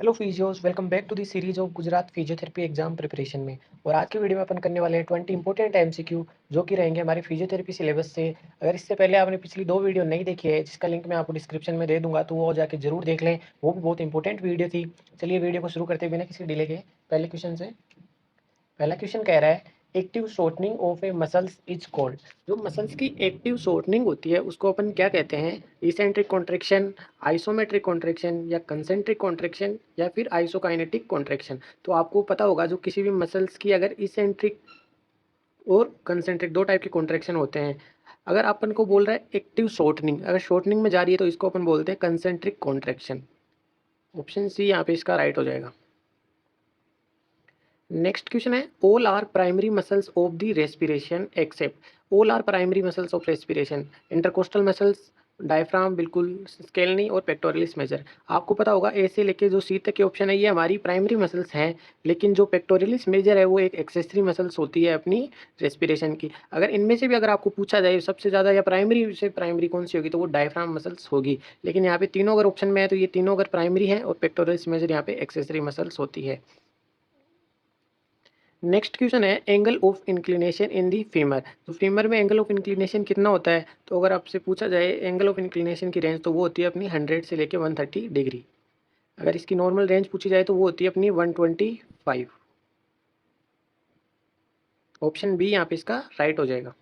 Hello physios, welcome back to the series of Gujarat physiotherapy exam preparation में। और आज के वीडियो में अपन करने वाले हैं 20 इंपॉर्टेंट एमसीक्यू जो कि रहेंगे हमारे फिजियोथेरेपी सिलेबस से। अगर इससे पहले आपने पिछली दो वीडियो नहीं देखी है जिसका लिंक मैं आपको डिस्क्रिप्शन में दे दूंगा तो वो जाके जरूर देख लें, वो भी बहुत इंपॉर्टेंट वीडियो थी। चलिए वीडियो को शुरू करते बिना किसी डिले के पहले क्वेश्चन से। पहला क्वेश्चन कह रहा है active shortening of A muscles is called. जो मसल्स की एक्टिव शॉर्टनिंग होती है उसको अपन क्या कहते हैं? इसेंट्रिक कॉन्ट्रैक्शन, आइसोमेट्रिक कॉन्ट्रैक्शन या कंसेंट्रिक कॉन्ट्रैक्शन या फिर आइसोकाइनेटिक कॉन्ट्रैक्शन। तो आपको पता होगा जो किसी भी मसल्स की अगर इसेंट्रिक और कंसेंट्रिक दो टाइप के कॉन्ट्रैक्शन होते हैं। अगर अपन को बोल रहा है एक्टिव शॉर्टनिंग, अगर शॉर्टनिंग में जा रही है तो इसको अपन बोलते हैं कंसेंट्रिक कॉन्ट्रैक्शन। ऑप्शन सी यहाँ पे इसका राइट हो जाएगा। नेक्स्ट क्वेश्चन है all are primary muscles of the respiration except. All are primary muscles of respiration, intercostal muscles, diaphragm बिल्कुल, स्केलनी और पेक्टोरलिस मेजर। आपको पता होगा ए से लेके जो सी तक के ऑप्शन है ये हमारी प्राइमरी मसल्स हैं, लेकिन जो पेक्टोरलिस मेजर है वो एक एक्सेसरी मसल्स होती है अपनी रेस्पिरेशन की। अगर इनमें से भी अगर आपको पूछा जाए सबसे ज़्यादा या प्राइमरी से प्राइमरी कौन सी होगी तो वो डायफ्राम मसल्स होगी। लेकिन यहाँ पे तीनों अगर ऑप्शन में है तो ये तीनों अगर प्राइमरी है और पेक्टोरलिस मेजर यहाँ पे एक्सेसरी मसल्स होती है। नेक्स्ट क्वेश्चन है angle of inclination in the femur. तो फीमर में एंगल ऑफ इंक्लिनेशन कितना होता है? तो अगर आपसे पूछा जाए एंगल ऑफ इंक्लिनेशन की रेंज तो वो होती है अपनी 100 से लेके 130 डिग्री। अगर इसकी नॉर्मल रेंज पूछी जाए तो वो होती है अपनी 125। ऑप्शन बी यहाँ पे इसका राइट हो जाएगा।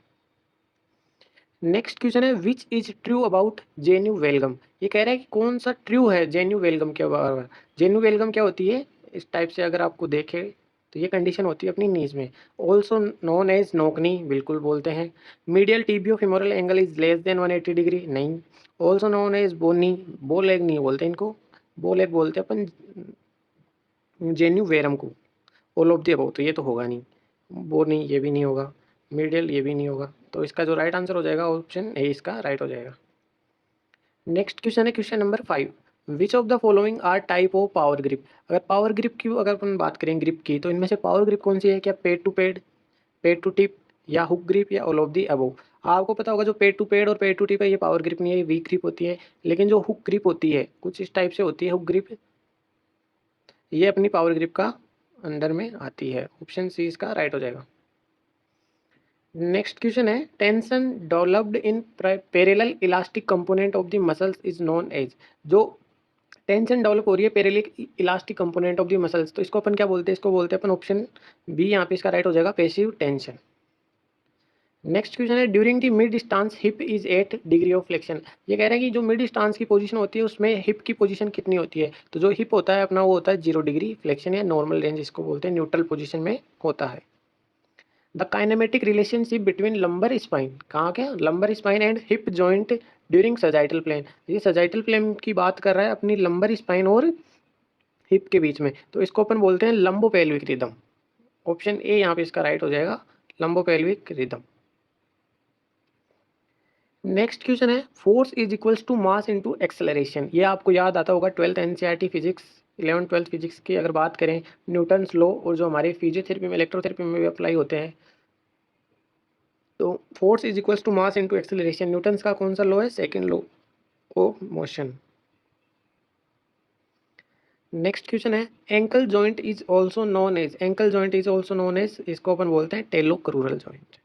नेक्स्ट क्वेश्चन है विच इज ट्रू अबाउट जेन्यू वेलगम। ये कह रहा है कि कौन सा ट्रू है जेन्यू वेलगम के बारे में। जेन्यू वेलगम क्या होती है? इस टाइप से अगर आपको देखे तो ये कंडीशन होती है अपनी नीज में। ऑल्सो नोन एज नोकनी, बिल्कुल बोलते हैं। Medial tibio femoral angle is less than 180 degree, नहीं। ऑल्सो नोन एज बोनी, बो लेग नहीं बोलते इनको, बो लेग बोलते हैं अपन जेन्यू वेरम को। ऑल ऑफ द अबव तो ये तो होगा नहीं, वो नहीं, ये भी नहीं होगा, मीडियल ये भी नहीं होगा। तो इसका जो राइट आंसर हो जाएगा ऑप्शन ए इसका राइट हो जाएगा। नेक्स्ट क्वेश्चन है question number 5। Which of the following are type of power grip. अगर पावर ग्रिप की अगर अपन बात करें ग्रिप की तो इनमें से पावर ग्रिप कौन सी है? क्या pad to pad, pad to tip या हुक ग्रिप या ऑल ऑफ दी अबव। आपको पता होगा जो पेड टू पेड और पेड टू टिप है ये पावर ग्रिप नहीं है, ये वीक ग्रिप होती है। लेकिन जो हुक ग्रिप होती है कुछ इस टाइप से होती है हुक ग्रिप, ये अपनी पावर ग्रिप का अंडर में आती है। ऑप्शन सी इसका राइट हो जाएगा। नेक्स्ट क्वेश्चन है tension developed in parallel elastic component of the muscles is known as. जो टेंशन डेवलप हो रही है parallel elastic component of the muscles तो इसको अपन क्या बोलते हैं? इसको बोलते हैं अपन ऑप्शन बी, यहाँ पे इसका राइट हो जाएगा, पैसिव टेंशन। नेक्स्ट क्वेश्चन है during the mid stance hip is 8 degree of flexion. ये कह रहे हैं कि जो मिड स्टांस की पोजीशन होती है उसमें हिप की पोजीशन कितनी होती है? तो जो हिप होता है अपना वो होता है 0 डिग्री फ्लेक्शन या नॉर्मल रेंज इसको बोलते हैं, न्यूट्रल पोजीशन में होता है। The kinematic relationship between lumbar spine, कहाँ के lumbar spine and hip joint during sagittal plane. ये सजाइटल प्लेन की बात कर रहा है अपनी लंबर स्पाइन और हिप के बीच में, तो इसको अपन बोलते हैं लंबोपेल्विक रिदम। ऑप्शन ए यहाँ पे इसका राइट हो जाएगा, लंबोपेल्विक रिदम। नेक्स्ट क्वेश्चन है force is equals to mass into acceleration. ये आपको याद आता होगा 12th NCERT physics, 11th 12th physics की अगर बात करें, न्यूटन्स लॉ और जो हमारे फिजियोथेरेपी में इलेक्ट्रोथेरेपी में भी अप्लाई होते हैं। तो force is equals to mass into acceleration Newton's का कौन सा लॉ है? Second law of motion. Next question है ankle joint is also known as, ankle joint is also known as, इसको अपन बोलते हैं talocrural joint.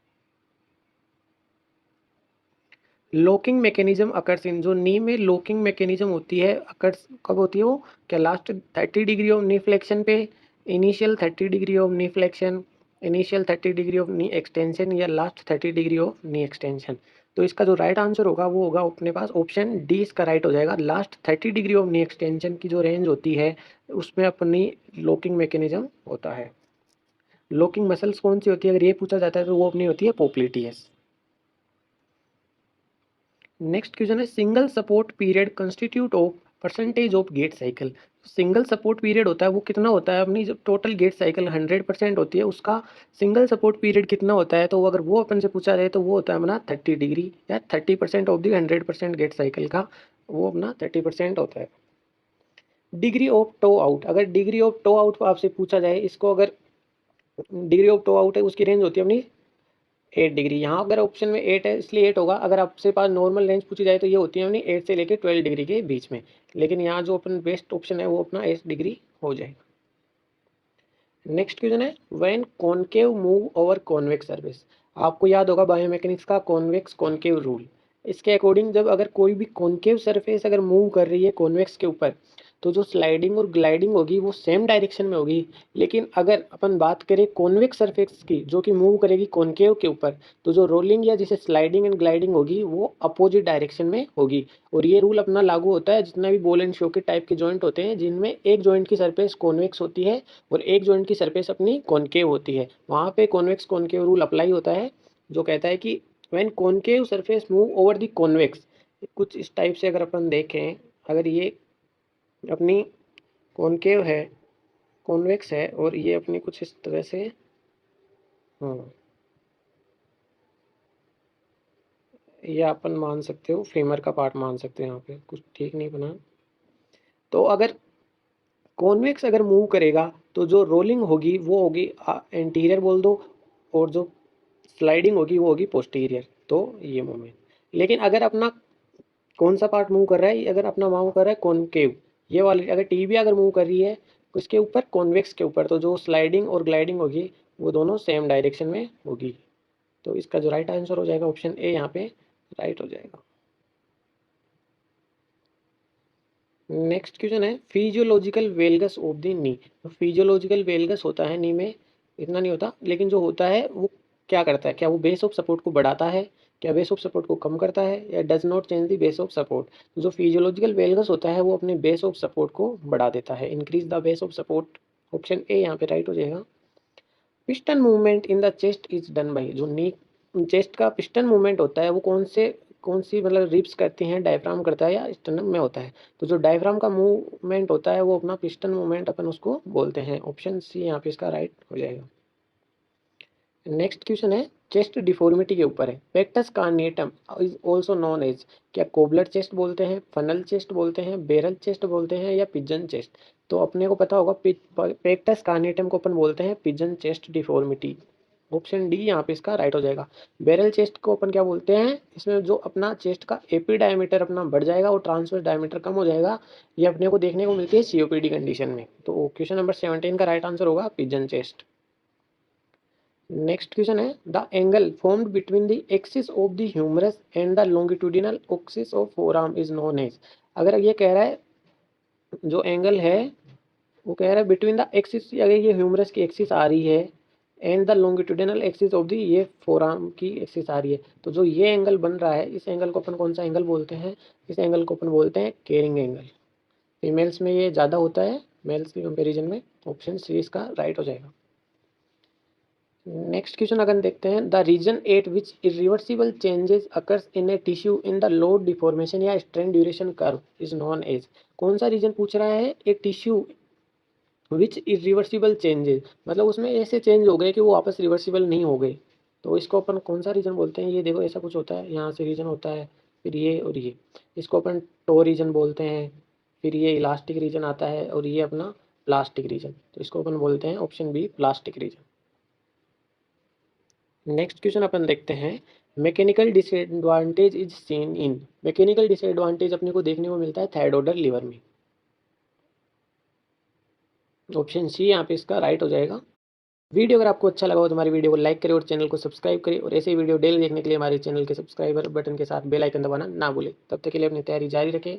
Locking mechanism occurs in, जो नी में लॉकिंग मैकेनिज्म होती है अकर्स कब होती है? वो क्या last 30 degree of knee flexion पे, initial 30 degree of knee flexion, initial 30 degree of knee extension या last 30 degree of knee extension. तो इसका जो राइट आंसर होगा वो होगा अपने पास ऑप्शन डी इसका राइट हो जाएगा। Last 30 degree of knee extension की जो रेंज होती है उसमें अपनी लॉकिंग मैकेनिज्म होता है। लॉकिंग मसल्स कौन सी होती है अगर ये पूछा जाता है तो वो अपनी होती है पोप्लिटियस। नेक्स्ट क्वेश्चन है single support period constitute of percentage of gait cycle. Single support period होता है वो कितना होता है? अपनी जब टोटल गेट साइकिल 100% होती है उसका सिंगल सपोर्ट पीरियड कितना होता है? तो अगर वो अपन से पूछा जाए तो वो होता है अपना 30 डिग्री या 30% ऑफ दी 100% गेट साइकिल का वो अपना 30% होता है। डिग्री ऑफ टो आउट, अगर डिग्री ऑफ टो आउट आपसे पूछा जाए इसको, अगर डिग्री ऑफ टो आउट है उसकी रेंज होती है अपनी 8 डिग्री। यहाँ अगर ऑप्शन में 8 है इसलिए 8 होगा। अगर आपसे पास नॉर्मल रेंज पूछी जाए तो ये होती है अपनी 8 से लेकर 12 डिग्री के बीच में, लेकिन यहाँ जो अपन बेस्ट ऑप्शन है वो अपना 8 डिग्री हो जाएगा। नेक्स्ट क्वेश्चन है when concave move over convex surface. आपको याद होगा बायोमैकेनिक्स का कॉन्वेक्स कॉनकेव रूल। इसके अकॉर्डिंग जब अगर कोई भी कॉनकेव सरफेस अगर मूव कर रही है कॉन्वेक्स के ऊपर, तो जो स्लाइडिंग और ग्लाइडिंग होगी वो सेम डायरेक्शन में होगी। लेकिन अगर अपन बात करें कॉन्वेक्स सरफेस की जो कि मूव करेगी कॉनकेव के ऊपर, तो जो रोलिंग या जिसे स्लाइडिंग एंड ग्लाइडिंग होगी वो अपोजिट डायरेक्शन में होगी। और ये रूल अपना लागू होता है जितना भी बॉल एंड शॉकेट टाइप के जॉइंट होते हैं जिनमें एक जॉइंट की सरफेस कॉन्वेक्स होती है और एक जॉइंट की सरफेस अपनी कॉनकेव होती है, वहाँ पे कॉन्वेक्स कॉनकेव रूल अप्लाई होता है जो कहता है कि when concave surface move over the convex. कुछ इस टाइप से अगर अपन देखें, अगर ये अपनी कॉनकेव है, कॉन्वेक्स है और ये अपनी कुछ इस तरह से, हाँ ये अपन मान सकते हो फीमर का पार्ट मान सकते हो, यहाँ पे कुछ ठीक नहीं बना। तो अगर कॉन्वेक्स अगर मूव करेगा तो जो रोलिंग होगी वो होगी एंटीरियर बोल दो, और जो स्लाइडिंग होगी वो होगी पोस्टीरियर। तो ये मूवमेंट, लेकिन अगर अपना कौन सा पार्ट मूव कर रहा है, अगर अपना मूव कर रहा है कॉनकेव, ये वाली अगर टीबी अगर मूव कर रही है उसके ऊपर कॉन्वेक्स के ऊपर, तो जो स्लाइडिंग और ग्लाइडिंग होगी वो दोनों सेम डायरेक्शन में होगी। तो इसका जो राइट आंसर हो जाएगा ऑप्शन ए यहाँ पे राइट हो जाएगा। नेक्स्ट क्वेश्चन है physiological valgus of the knee. Physiological valgus होता है नी में, इतना नहीं होता, लेकिन जो होता है वो क्या करता है, क्या वो बेस ऑफ सपोर्ट को बढ़ाता है, क्या बेस ऑफ सपोर्ट को कम करता है, या does not change the base of support. तो जो फिजियोलॉजिकल वेलगस होता है वो अपने बेस ऑफ सपोर्ट को बढ़ा देता है, increase the base of support. Option A यहाँ पे राइट हो जाएगा। Piston movement in the chest is done by. जो नी चेस्ट का पिस्टन मूवमेंट होता है वो कौन सी मतलब रिब्स करती हैं, डायफ्राम करता है या स्टर्नम में होता है। तो जो डायफ्राम का मूवमेंट होता है वो अपना पिस्टन मूवमेंट अपन उसको बोलते हैं। ऑप्शन सी यहाँ पे इसका राइट हो जाएगा। नेक्स्ट क्वेश्चन है चेस्ट डिफॉर्मिटी के ऊपर है। पेक्टस कार्निएटम इज ऑल्सो नोन एज, क्या कोबलर चेस्ट बोलते हैं, फनल चेस्ट बोलते हैं, बैरल चेस्ट बोलते हैं या पिजन चेस्ट। तो अपने को पता होगा पेक्टस कार्निएटम को अपन बोलते हैं pigeon chest deformity. Option D यहाँ पे इसका राइट हो जाएगा। बैरल चेस्ट को अपन क्या बोलते हैं, इसमें जो अपना चेस्ट का एपी डायमीटर अपना बढ़ जाएगा और ट्रांसवर्स डायमीटर कम हो जाएगा। ये अपने को देखने को मिलती है सीओपीडी कंडीशन में। तो क्वेश्चन नंबर 17 का राइट आंसर होगा पिजन चेस्ट। नेक्स्ट क्वेश्चन है the angle formed between the axis of the humerus and the longitudinal axis of forearm is known as. अगर ये कह रहा है जो एंगल है वो कह रहा है बिटवीन द एक्सिस, अगर ये ह्यूमरस की एक्सिस आ रही है and the longitudinal axis of the ये फोरआर्म की एक्सिस आ रही है, तो जो ये एंगल बन रहा है इस एंगल को अपन कौन सा एंगल बोलते हैं, इस एंगल को अपन बोलते हैं कैरिंग एंगल। फीमेल्स में ये ज़्यादा होता है मेल्स के कंपेरिजन में। ऑप्शन सी इसका राइट हो जाएगा। नेक्स्ट क्वेश्चन अगर देखते हैं the region at which irreversible changes occurs in a tissue in the load deformation या strain duration curve is known as. कौन सा रीजन पूछ रहा है, एक टिश्यू विच इरिवर्सिबल चेंजेस, मतलब उसमें ऐसे चेंज हो गए कि वो वापस रिवर्सिबल नहीं हो गए, तो इसको अपन कौन सा रीजन बोलते हैं। ये देखो ऐसा कुछ होता है, यहाँ से रीजन होता है, फिर ये और ये, इसको अपन टो रीजन बोलते हैं। फिर ये इलास्टिक रीजन आता है और ये अपना प्लास्टिक रीजन, तो इसको अपन बोलते हैं option B plastic region. Next question अपन देखते हैं mechanical disadvantage is seen in. Mechanical disadvantage अपने को देखने को मिलता है थर्ड ऑर्डर लीवर में। ऑप्शन सी यहाँ पे इसका राइट हो जाएगा। वीडियो अगर आपको अच्छा लगा हो तो हमारी वीडियो को लाइक करें और चैनल को सब्सक्राइब करें, और ऐसे ही वीडियो डेली देखने के लिए हमारे चैनल के सब्सक्राइबर बटन के साथ बेल आइकन दबाना ना भूलें। तब तक के लिए अपनी तैयारी जारी रखें।